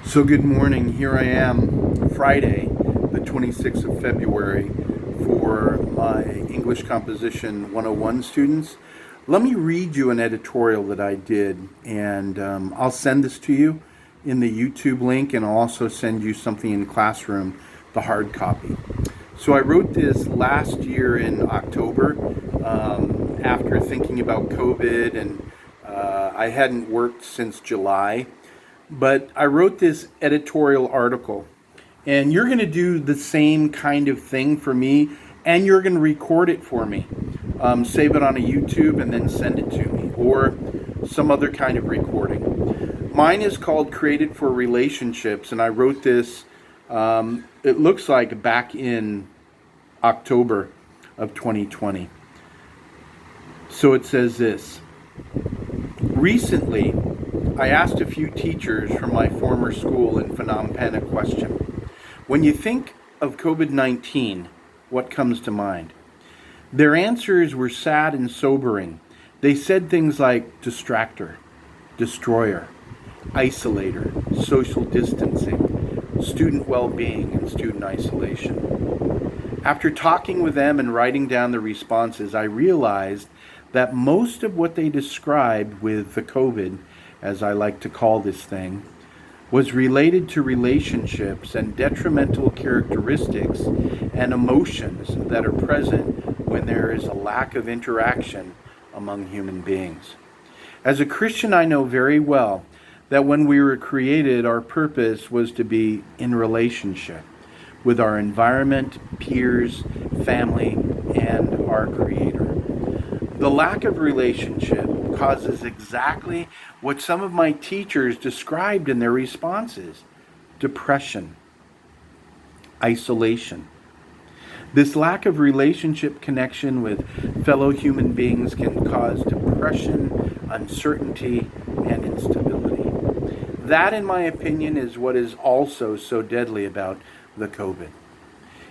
So good morning. Here I am, Friday, the 26th of February, for my English Composition 101 students. Let me read you an editorial that I did, and I'll send this to you in the YouTube link, and I'll also send you something in Classroom, the hard copy. So I wrote this last year in October after thinking about COVID, and I hadn't worked since July. But I wrote this editorial article, and you're going to do the same kind of thing for me, and you're going to record it for me. Save it on a YouTube and then send it to me, or some other kind of recording. Mine is called Created for Relationships, and I wrote this, it looks like back in October of 2020. So it says this. Recently, I asked a few teachers from my former school in Phnom Penh a question. When you think of COVID-19, what comes to mind? Their answers were sad and sobering. They said things like distractor, destroyer, isolator, social distancing, student well-being, and student isolation. After talking with them and writing down the responses, I realized that most of what they described with the COVID, as I like to call this thing, was related to relationships and detrimental characteristics and emotions that are present when there is a lack of interaction among human beings. As a Christian, I know very well that when we were created, our purpose was to be in relationship with our environment, peers, family, and our Creator. The lack of relationship causes exactly what some of my teachers described in their responses: depression, isolation. This lack of relationship connection with fellow human beings can cause depression, uncertainty, and instability. That, in my opinion, is what is also so deadly about the COVID.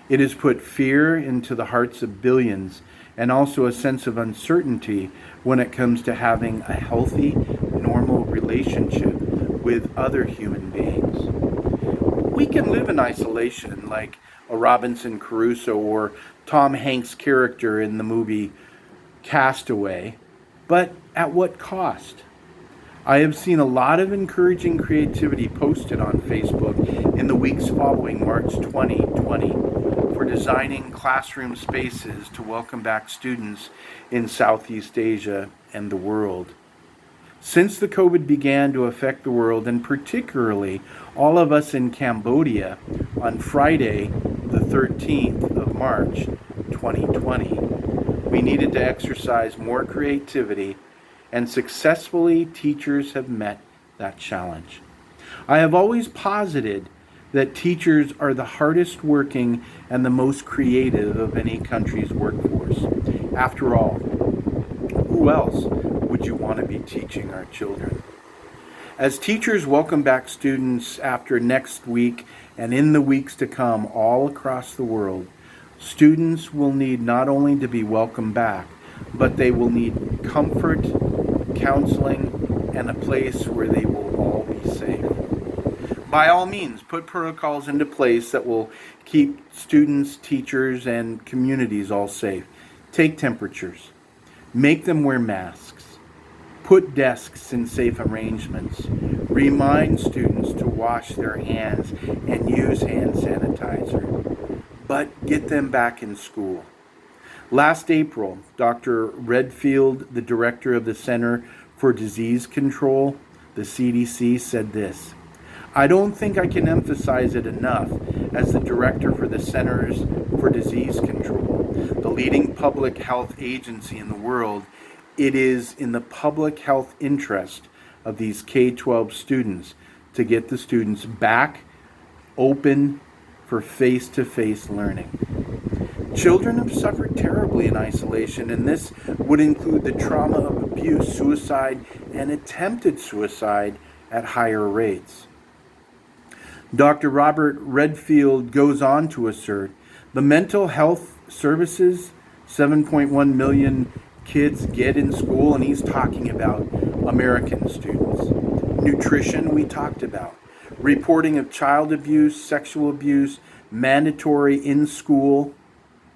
It has put fear into the hearts of billions, and also a sense of uncertainty when it comes to having a healthy, normal relationship with other human beings. We can live in isolation like a Robinson Crusoe or Tom Hanks' character in the movie Castaway, but at what cost? I have seen a lot of encouraging creativity posted on Facebook in the weeks following March 2020 for designing classroom spaces to welcome back students in Southeast Asia and the world. Since the COVID began to affect the world, and particularly all of us in Cambodia, on Friday, the 13th of March, 2020, we needed to exercise more creativity, and successfully teachers have met that challenge. I have always posited that teachers are the hardest working and the most creative of any country's workforce. After all, who else would you want to be teaching our children? As teachers welcome back students after next week and in the weeks to come all across the world, students will need not only to be welcomed back, but they will need comfort, counseling, and a place where they will all be safe. By all means, put protocols into place that will keep students, teachers, and communities all safe. Take temperatures. Make them wear masks. Put desks in safe arrangements. Remind students to wash their hands and use hand sanitizer. But get them back in school. Last April, Dr. Redfield, the director of the Center for Disease Control, the CDC, said this: I don't think I can emphasize it enough as the director for the Centers for Disease Control, the leading public health agency in the world. It is in the public health interest of these K-12 students to get the students back open for face-to-face learning. Children have suffered terribly in isolation, and this would include the trauma of abuse, suicide, and attempted suicide at higher rates. Dr. Robert Redfield goes on to assert the mental health services 7.1 million kids get in school, and he's talking about American students. Nutrition, we talked about. Reporting of child abuse, sexual abuse, mandatory in school,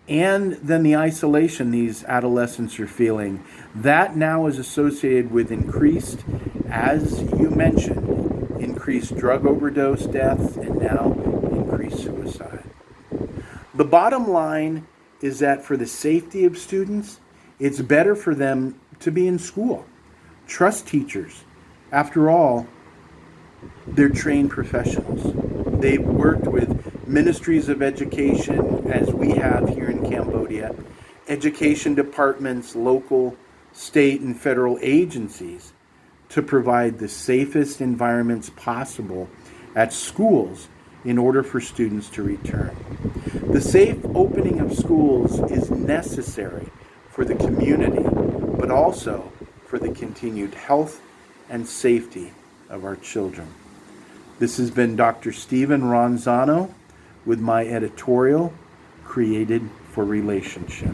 and then the isolation these adolescents are feeling. That now is associated with increased, as you mentioned, increased drug overdose deaths and now increased suicide. The bottom line is that for the safety of students, it's better for them to be in school. Trust teachers. After all, they're trained professionals. They've worked with ministries of education, as we have here in Cambodia, education departments, local, state, and federal agencies to provide the safest environments possible at schools in order for students to return. The safe opening of schools is necessary for the community, but also for the continued health and safety of our children. This has been Dr. Stephen Ronzano with my editorial, Created for Relationship.